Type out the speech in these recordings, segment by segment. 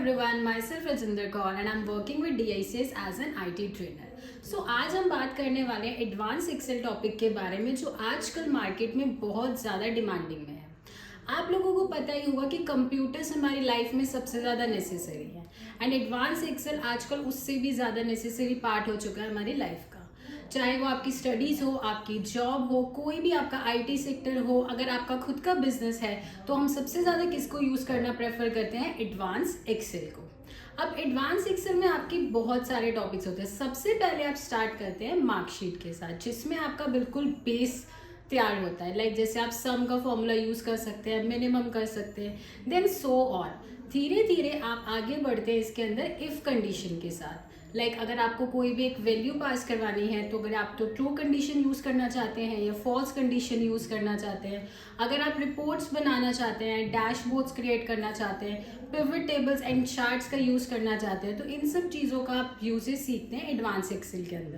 everyone, myself Rajinder Kaur and I'm working with DICS as an IT trainer. So आज हम बात करने वाले हैं एडवांस एक्सेल टॉपिक के बारे में जो आजकल मार्केट में बहुत ज़्यादा डिमांडिंग में है। आप लोगों को पता ही होगा कि कंप्यूटर्स हमारी लाइफ में सबसे ज़्यादा नेसेसरी है एंड एडवांस एक्सेल आजकल उससे भी ज़्यादा नेसेसरी पार्ट हो चुका है हमारी लाइफ का। चाहे वो आपकी स्टडीज़ हो, आपकी जॉब हो, कोई भी आपका आईटी सेक्टर हो, अगर आपका खुद का बिजनेस है तो हम सबसे ज़्यादा किसको यूज़ करना प्रेफर करते हैं? एडवांस एक्सेल को। अब एडवांस एक्सेल में आपके बहुत सारे टॉपिक्स होते हैं। सबसे पहले आप स्टार्ट करते हैं मार्कशीट के साथ, जिसमें आपका बिल्कुल बेस तैयार होता है। लाइक जैसे आप सम का फॉर्मूला यूज़ कर सकते हैं, मिनिमम कर सकते हैं, देन सो ऑन। धीरे धीरे आप आगे बढ़ते हैं इसके अंदर इफ़ कंडीशन के साथ। लाइक अगर आपको कोई भी एक वैल्यू पास करवानी है तो अगर आप तो ट्रू कंडीशन यूज़ करना चाहते हैं या फॉल्स कंडीशन यूज़ करना चाहते हैं, अगर आप रिपोर्ट्स बनाना चाहते हैं, डैशबोर्ड्स क्रिएट करना चाहते हैं, पिवट टेबल्स एंड चार्ट्स का यूज़ करना चाहते हैं, तो इन सब चीज़ों का आप यूजेस सीखते हैं एडवांस एक्सेल के अंदर।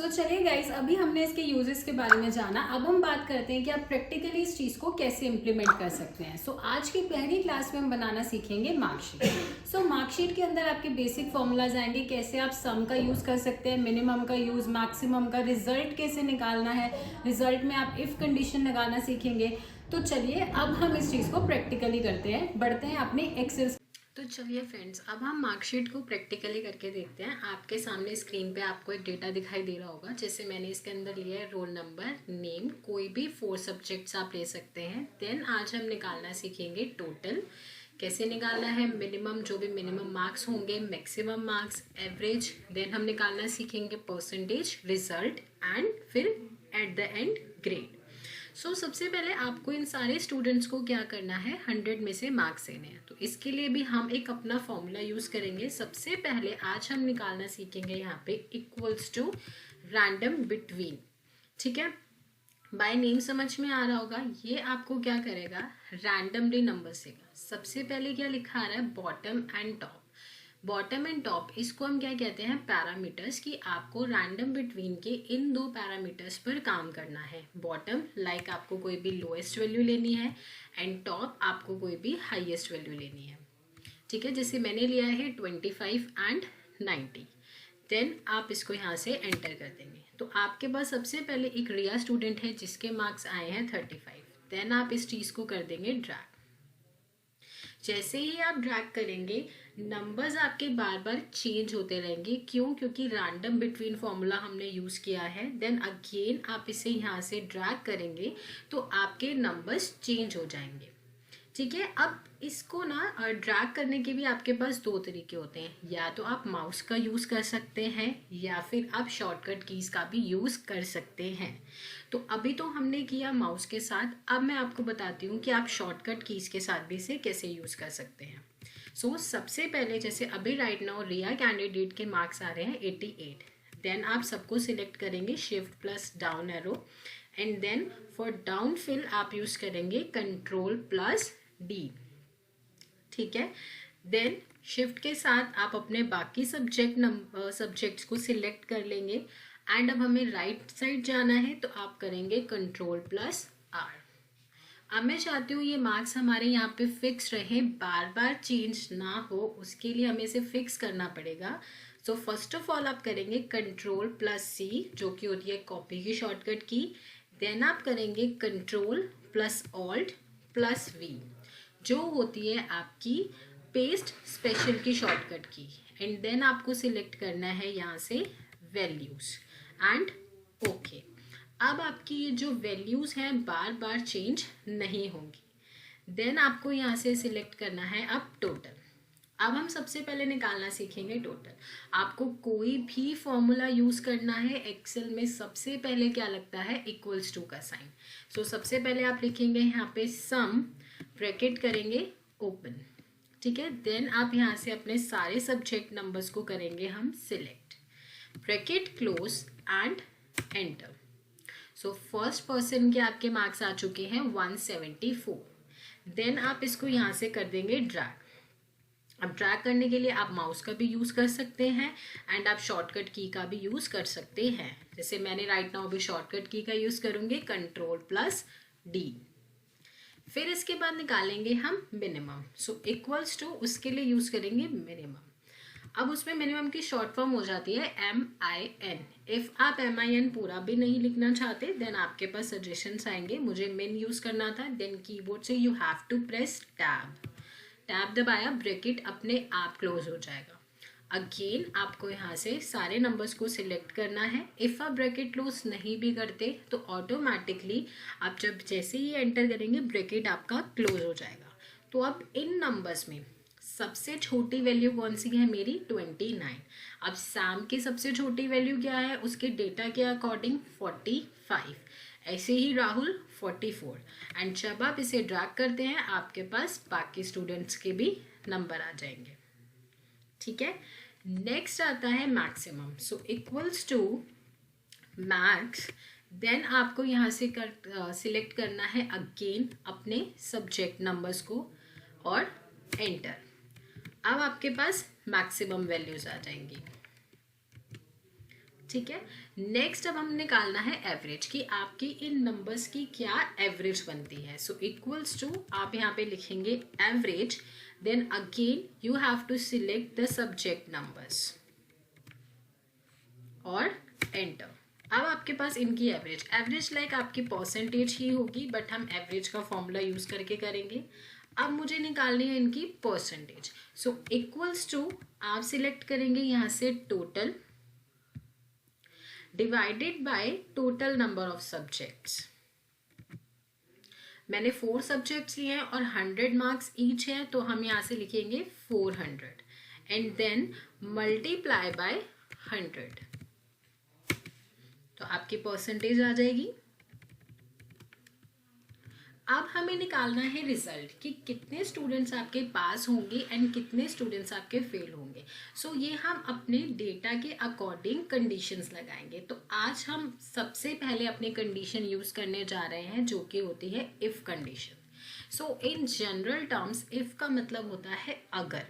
चलिए गाइस, अभी हमने इसके यूजेस के बारे में जाना। अब हम बात करते हैं कि आप प्रैक्टिकली इस चीज़ को कैसे इम्प्लीमेंट कर सकते हैं। आज की पहली क्लास में हम बनाना सीखेंगे मार्कशीट। मार्कशीट के अंदर आपके बेसिक फॉर्मूलाज आएंगे, कैसे आप सम का यूज़ कर सकते हैं, मिनिमम का यूज़, मैक्सिमम का, रिजल्ट कैसे निकालना है, रिजल्ट में आप इफ़ कंडीशन लगाना सीखेंगे। तो चलिए अब हम इस चीज़ को प्रैक्टिकली करते हैं, बढ़ते हैं अपने एक्सेल। तो चलिए फ्रेंड्स, अब हम मार्कशीट को प्रैक्टिकली करके देखते हैं। आपके सामने स्क्रीन पे आपको एक डेटा दिखाई दे रहा होगा, जैसे मैंने इसके अंदर लिया है रोल नंबर, नेम, कोई भी 4 सब्जेक्ट्स आप ले सकते हैं। देन आज हम निकालना सीखेंगे टोटल, कैसे निकालना है, मिनिमम, जो भी मिनिमम मार्क्स होंगे, मैक्सिमम मार्क्स, एवरेज। देन हम निकालना सीखेंगे परसेंटेज, रिजल्ट एंड फिर एट द एंड ग्रेड। सबसे पहले आपको इन सारे स्टूडेंट्स को क्या करना है, 100 में से मार्क्स देने हैं। तो इसके लिए भी हम एक अपना फॉर्मूला यूज़ करेंगे। सबसे पहले आज हम निकालना सीखेंगे यहाँ पे इक्वल्स टू रैंडम बिटवीन। ठीक है, बाय नेम समझ में आ रहा होगा। ये आपको क्या करेगा, रैंडमली नंबर देगा। सबसे पहले क्या लिखा आ रहा है, bottom and top. Bottom and top, इसको हम क्या कहते हैं, पैरामीटर्स, कि आपको रैंडम बिटवीन के इन 2 पैरामीटर्स पर काम करना है। बॉटम लाइक आपको कोई भी लोएस्ट वैल्यू लेनी है एंड टॉप आपको कोई भी हाईएस्ट वैल्यू लेनी है। ठीक है, जैसे मैंने लिया है 25 एंड 90। देन आप इसको यहाँ से एंटर कर देंगे। तो आपके पास सबसे पहले एक रिया स्टूडेंट है जिसके मार्क्स आए हैं 35। देन आप इस चीज़ को कर देंगे ड्रैग। जैसे ही आप ड्रैग करेंगे, नंबर्स आपके बार बार चेंज होते रहेंगे। क्यों? क्योंकि रैंडम बिटवीन फॉर्मूला हमने यूज़ किया है। देन अगेन आप इसे यहाँ से ड्रैग करेंगे तो आपके नंबर्स चेंज हो जाएंगे। ठीक है, अब इसको ना ड्रैग करने के भी आपके पास 2 तरीके होते हैं। या तो आप माउस का यूज़ कर सकते हैं या फिर आप शॉर्टकट कीज़ का भी यूज़ कर सकते हैं। तो अभी तो हमने किया माउस के साथ, अब मैं आपको बताती हूँ कि आप शॉर्टकट कीज़ के साथ भी इसे कैसे यूज़ कर सकते हैं। सबसे पहले जैसे अभी राइट नाउ रिया कैंडिडेट के मार्क्स आ रहे हैं 88। देन आप सबको सिलेक्ट करेंगे shift plus down arrow and then for down fill आप यूज़ करेंगे कंट्रोल प्लस डी। ठीक है, देन शिफ्ट के साथ आप अपने बाकी सब्जेक्ट्स को सिलेक्ट कर लेंगे एंड अब हमें राइट साइड जाना है तो आप करेंगे कंट्रोल प्लस आर। अब मैं चाहती हूँ ये मार्क्स हमारे यहाँ पे फिक्स रहे, बार बार चेंज ना हो, उसके लिए हमें इसे फिक्स करना पड़ेगा। फर्स्ट ऑफ ऑल आप करेंगे कंट्रोल प्लस सी, जो कि होती है कॉपी की शॉर्टकट की। देन आप करेंगे control plus alt plus V, जो होती है आपकी पेस्ट स्पेशल की शॉर्टकट की। एंड देन आपको सिलेक्ट करना है यहाँ से वैल्यूज एंड ओके। अब आपकी ये जो वैल्यूज़ हैं बार बार चेंज नहीं होंगी। देन आपको यहाँ से सिलेक्ट करना है अब टोटल। अब हम सबसे पहले निकालना सीखेंगे टोटल। आपको कोई भी फॉर्मूला यूज़ करना है एक्सेल में, सबसे पहले क्या लगता है, इक्वल्स टू का साइन। सबसे पहले आप लिखेंगे यहाँ पे सम, ब्रैकेट करेंगे ओपन। ठीक है, देन आप यहाँ से अपने सारे सब्जेक्ट नंबर्स को करेंगे हम select, bracket close and enter. First person के आपके मार्क्स आ चुके हैं 174। देन आप इसको यहाँ से कर देंगे ड्रैग। अब ड्रैग करने के लिए आप माउस का भी यूज़ कर सकते हैं एंड आप शॉर्टकट की का भी यूज़ कर सकते हैं। जैसे मैंने राइट नाउ भी शॉर्टकट की का यूज़ करूँगी, कंट्रोल प्लस डी। फिर इसके बाद निकालेंगे हम मिनिमम। सो इक्वल्स टू, उसके लिए यूज करेंगे मिनिमम। अब उसमें मिनिमम की शॉर्ट फॉर्म हो जाती है MIN। इफ आप MIN पूरा भी नहीं लिखना चाहते देन आपके पास सजेशंस आएंगे। मुझे मिन यूज करना था, देन कीबोर्ड से you have to press tab दबाया, ब्रैकेट अपने आप क्लोज हो जाएगा। अगेन आपको यहाँ से सारे नंबर्स को सिलेक्ट करना है। इफ़ आप ब्रैकेट क्लोज नहीं भी करते तो ऑटोमेटिकली आप जब जैसे ही एंटर करेंगे ब्रैकेट आपका क्लोज हो जाएगा। तो अब इन नंबर्स में सबसे छोटी वैल्यू कौन सी है मेरी? 29। अब सैम की सबसे छोटी वैल्यू क्या है? उसके डेटा के अकॉर्डिंग 45। ऐसे ही राहुल 44। एंड जब आप इसे ड्रैग करते हैं आपके पास बाकी स्टूडेंट्स के भी नंबर आ जाएंगे। ठीक है, नेक्स्ट आता है maximum. So equals to max, then आपको यहाँ से सिलेक्ट करना है अगेन अपने सब्जेक्ट नंबर्स को और एंटर। अब आपके पास मैक्सिमम वैल्यूज आ जाएंगी। ठीक है, नेक्स्ट अब हम निकालना है एवरेज कि आपकी इन नंबर्स की क्या एवरेज बनती है। सो इक्वल्स टू आप यहाँ पे लिखेंगे average, then again you have to select the subject numbers और enter। अब आपके पास इनकी एवरेज लाइक आपकी परसेंटेज ही होगी, बट हम एवरेज का फॉर्मूला यूज करके करेंगे। अब मुझे निकालनी है इनकी परसेंटेज। सो इक्वल्स टू आप सिलेक्ट करेंगे यहाँ से total divided by total number of subjects. मैंने 4 सब्जेक्ट्स लिए हैं और 100 मार्क्स ईच है, तो हम यहाँ से लिखेंगे 400 एंड देन मल्टीप्लाई बाय 100। तो आपकी परसेंटेज आ जाएगी। अब हमें निकालना है रिजल्ट कि कितने स्टूडेंट्स आपके पास होंगे एंड कितने स्टूडेंट्स आपके फेल होंगे। सो ये हम अपने डेटा के अकॉर्डिंग कंडीशंस लगाएंगे। तो आज हम सबसे पहले अपनी कंडीशन यूज करने जा रहे हैं जो कि होती है if condition. So in general terms if का मतलब होता है अगर,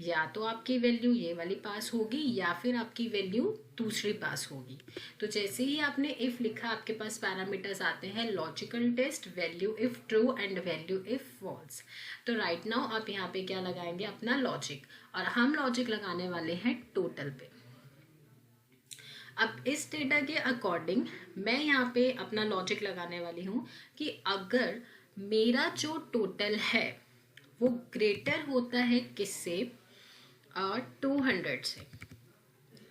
या तो आपकी वैल्यू ये वाली पास होगी या फिर आपकी वैल्यू दूसरी पास होगी। तो जैसे ही आपने इफ लिखा आपके पास पैरामीटर्स आते हैं logical test, value if true and value if false. तो राइट नाउ आप यहाँ पे क्या लगाएंगे? अपना लॉजिक, और हम लॉजिक लगाने वाले हैं टोटल पे। अब इस डेटा के अकॉर्डिंग मैं यहाँ पे अपना लॉजिक लगाने वाली हूँ कि अगर मेरा जो टोटल है वो ग्रेटर होता है किससे? 200 से।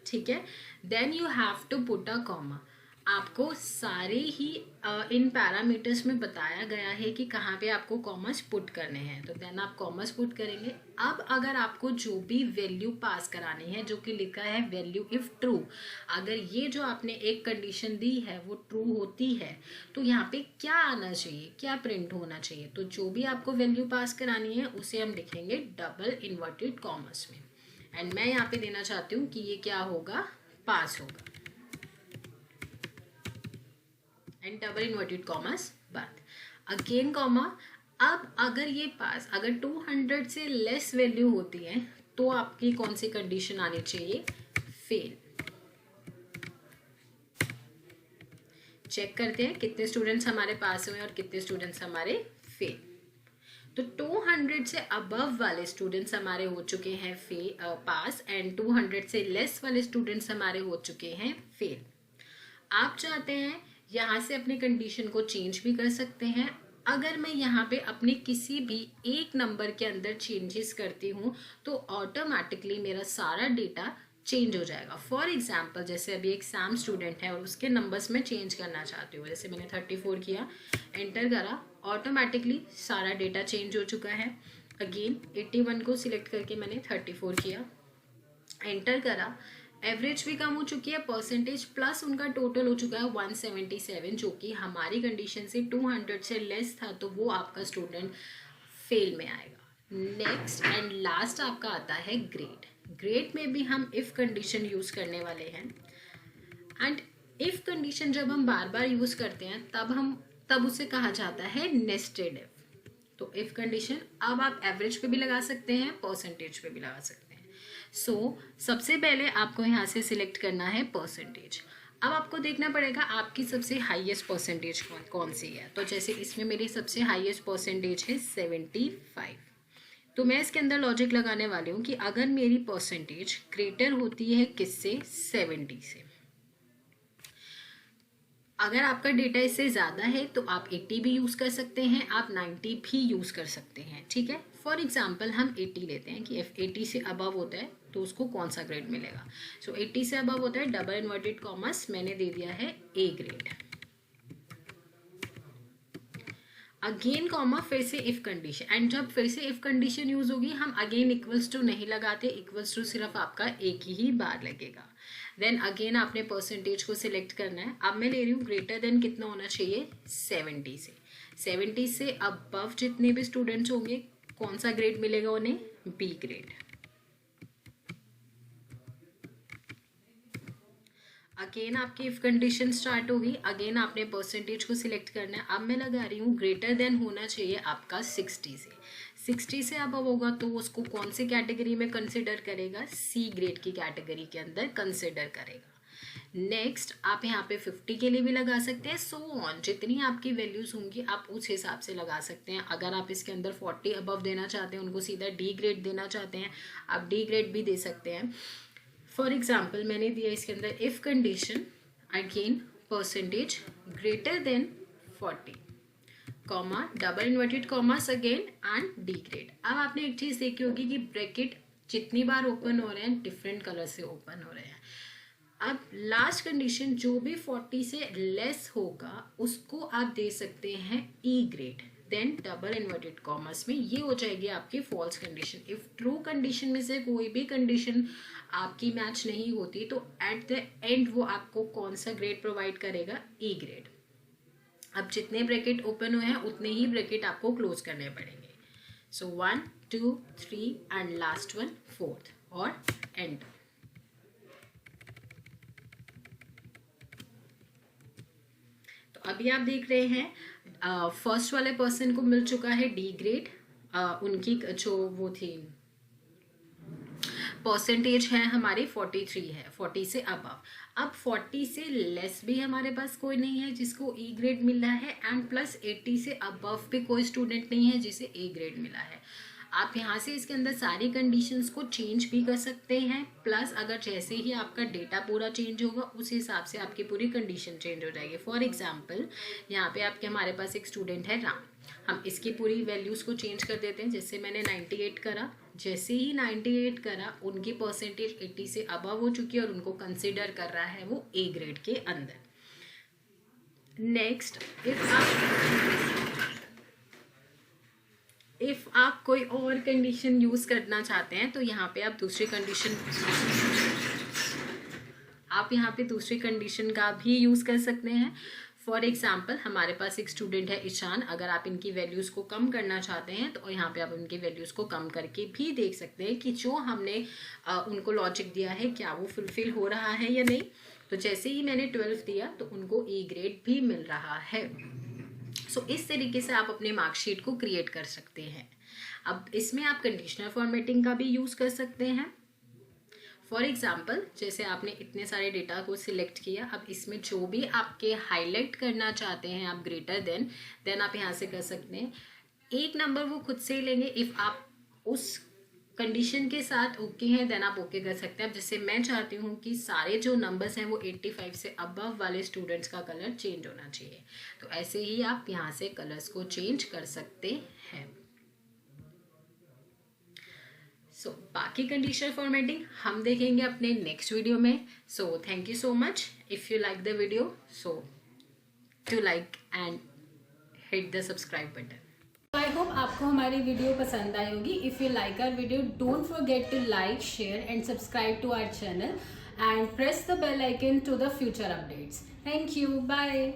ठीक है, then you have to put a comma. आपको सारे ही इन पैरामीटर्स में बताया गया है कि कहाँ पे आपको कॉमर्स पुट करने हैं, तो देन आप कॉमर्स पुट करेंगे। अब अगर आपको जो भी वैल्यू पास करानी है जो कि लिखा है वैल्यू इफ ट्रू, अगर ये जो आपने एक कंडीशन दी है वो ट्रू होती है तो यहाँ पे क्या आना चाहिए, क्या प्रिंट होना चाहिए? तो जो भी आपको वैल्यू पास करानी है उसे हम लिखेंगे डबल इन्वर्टेड कॉमर्स में। एंड मैं यहाँ पे देना चाहती हूँ कि ये क्या होगा? पास होगा। एंड डबल इन्वर्टेड कॉमर्स बात, अगेन कॉमा। अब अगर ये पास, अगर 200 से लेस वैल्यू होती है तो आपकी कौन सी कंडीशन आनी चाहिए? फेल। चेक करते हैं कितने स्टूडेंट्स हमारे पास हुए और कितने स्टूडेंट्स हमारे फेल। तो 200 से अबव वाले स्टूडेंट्स हमारे हो चुके हैं पास एंड 200 से लेस वाले स्टूडेंट्स हमारे हो चुके हैं फेल। आप चाहते हैं यहाँ से अपने कंडीशन को चेंज भी कर सकते हैं। अगर मैं यहाँ पे अपने किसी भी एक नंबर के अंदर चेंजेस करती हूँ तो ऑटोमेटिकली मेरा सारा डेटा चेंज हो जाएगा। फॉर एग्जाम्पल जैसे अभी एक सैम स्टूडेंट है और उसके नंबर्स में चेंज करना चाहती हूँ, जैसे मैंने 34 किया, एंटर करा, ऑटोमेटिकली सारा डेटा चेंज हो चुका है। अगेन 81 को सिलेक्ट करके मैंने 34 किया, एंटर करा, एवरेज भी कम हो चुकी है, परसेंटेज प्लस उनका टोटल हो चुका है 177, जो कि हमारी कंडीशन से 200 से लेस था, तो वो आपका स्टूडेंट फेल में आएगा। नेक्स्ट एंड लास्ट आपका आता है ग्रेड। ग्रेड में भी हम इफ कंडीशन यूज करने वाले हैं। एंड इफ कंडीशन जब हम बार बार यूज करते हैं तब उसे कहा जाता है नेस्टेड इफ। तो इफ कंडीशन अब आप एवरेज पे भी लगा सकते हैं, परसेंटेज पे भी लगा सकते हैं। सो सबसे पहले आपको यहाँ से सिलेक्ट करना है परसेंटेज। अब आपको देखना पड़ेगा आपकी सबसे हाईएस्ट परसेंटेज कौन सी है। तो जैसे इसमें मेरी सबसे हाईएस्ट परसेंटेज है 75, तो मैं इसके अंदर लॉजिक लगाने वाली हूँ कि अगर मेरी परसेंटेज ग्रेटर होती है किससे, 70 से। अगर आपका डेटा इससे ज़्यादा है तो आप 80 भी यूज़ कर सकते हैं, आप 90 भी यूज़ कर सकते हैं, ठीक है। फॉर एग्जांपल हम 80 लेते हैं कि if 80 से अबव होता है तो उसको कौन सा ग्रेड मिलेगा। सो 80 से अबव होता है, डबल इन्वर्टेड कॉमर्स मैंने दे दिया है ए ग्रेड। अगेन कॉमा, फिर से इफ कंडीशन, एंड जब फिर से इफ कंडीशन यूज होगी हम अगेन इक्वल्स टू नहीं लगाते, इक्वल्स टू सिर्फ आपका एक ही बार लगेगा। देन अगेन आपने परसेंटेज को सिलेक्ट करना है। अब मैं ले रही हूँ ग्रेटर देन कितना होना चाहिए, 70 से। 70 से अबव जितने भी स्टूडेंट्स होंगे कौन सा ग्रेड मिलेगा उन्हें, बी ग्रेड। अगेन आपकी इफ कंडीशन स्टार्ट होगी, अगेन आपने परसेंटेज को सिलेक्ट करना है। अब मैं लगा रही हूँ ग्रेटर देन होना चाहिए आपका 60 से। 60 से अब होगा तो उसको कौन सी कैटेगरी में कंसिडर करेगा, सी ग्रेड की कैटेगरी के अंदर कंसिडर करेगा। नेक्स्ट आप यहाँ पे 50 के लिए भी लगा सकते हैं, सो ऑन, जितनी आपकी वैल्यूज होंगी आप उस हिसाब से लगा सकते हैं। अगर आप इसके अंदर 40 अबव देना चाहते हैं, उनको सीधा डी ग्रेड देना चाहते हैं, आप डी ग्रेड भी दे सकते हैं। फॉर एग्जाम्पल मैंने दिया इसके अंदर if condition, again percentage greater than 40, comma, double inverted commas again and D grade. अब आपने एक चीज देखी होगी कि ब्रैकेट जितनी बार ओपन हो रहे हैं डिफरेंट कलर से ओपन हो रहे हैं। अब लास्ट कंडीशन जो भी 40 से लेस होगा उसको आप दे सकते हैं E grade, then double inverted commas में ये हो जाएगी आपकी false condition. If true condition में से कोई भी कंडीशन आपकी मैच नहीं होती तो एट द एंड वो आपको कौन सा ग्रेड प्रोवाइड करेगा, ई ग्रेड। अब जितने ब्रैकेट ओपन हुए हैं उतने ही ब्रैकेट आपको क्लोज करने पड़ेंगे। सो 1 2 3 एंड लास्ट वन 4th और एंड। तो अभी आप देख रहे हैं फर्स्ट वाले पर्सन को मिल चुका है डी ग्रेड, उनकी जो वो थी परसेंटेज है हमारी 43 है, 40 से अबव। अब 40 से लेस भी हमारे पास कोई नहीं है जिसको ई ग्रेड मिला है, एंड प्लस 80 से अबव भी कोई स्टूडेंट नहीं है जिसे ए ग्रेड मिला है। आप यहाँ से इसके अंदर सारी कंडीशंस को चेंज भी कर सकते हैं, प्लस अगर जैसे ही आपका डेटा पूरा चेंज होगा उस हिसाब से आपकी पूरी कंडीशन चेंज हो जाएगी। फॉर एग्जांपल यहाँ पे आपके हमारे पास एक स्टूडेंट है राम, हम इसकी पूरी वैल्यूज़ को चेंज कर देते हैं। जैसे मैंने 98 करा, जैसे ही 98 करा उनकी परसेंटेज 80 से अबव हो चुकी है और उनको कंसिडर कर रहा है वो ए ग्रेड के अंदर। नेक्स्ट इफ आप कोई और कंडीशन यूज करना चाहते हैं तो यहाँ पे आप दूसरी कंडीशन का भी यूज कर सकते हैं। फॉर एग्जाम्पल हमारे पास एक स्टूडेंट है ईशान, अगर आप इनकी वैल्यूज को कम करना चाहते हैं तो यहाँ पे आप इनकी वैल्यूज को कम करके भी देख सकते हैं कि जो हमने उनको लॉजिक दिया है क्या वो फुलफिल हो रहा है या नहीं। तो जैसे ही मैंने 12 दिया तो उनको ए ग्रेड भी मिल रहा है। सो इस तरीके से आप अपने मार्कशीट को क्रिएट कर सकते हैं। अब इसमें आप कंडीशनल फॉर्मेटिंग का भी यूज कर सकते हैं। फॉर एग्जाम्पल जैसे आपने इतने सारे डेटा को सिलेक्ट किया, अब इसमें जो भी आपके हाईलाइट करना चाहते हैं आप ग्रेटर देन आप यहाँ से कर सकते हैं। एक नंबर वो खुद से ही लेंगे, इफ आप उस कंडीशन के साथ ओके हैं देन आप ओके कर सकते हैं। अब जैसे मैं चाहती हूँ कि सारे जो नंबर्स हैं वो 85 से अबव वाले स्टूडेंट्स का कलर चेंज होना चाहिए, तो ऐसे ही आप यहाँ से कलर्स को चेंज कर सकते हैं। सो बाकी कंडीशनल फॉर्मेटिंग हम देखेंगे अपने नेक्स्ट वीडियो में। So thank you so much. If you like the video so to like and hit the subscribe button. I hope आपको हमारी वीडियो पसंद आई होगी। If you like our video don't forget to like, share and subscribe to our channel and press the bell icon to the future updates. Thank you, bye.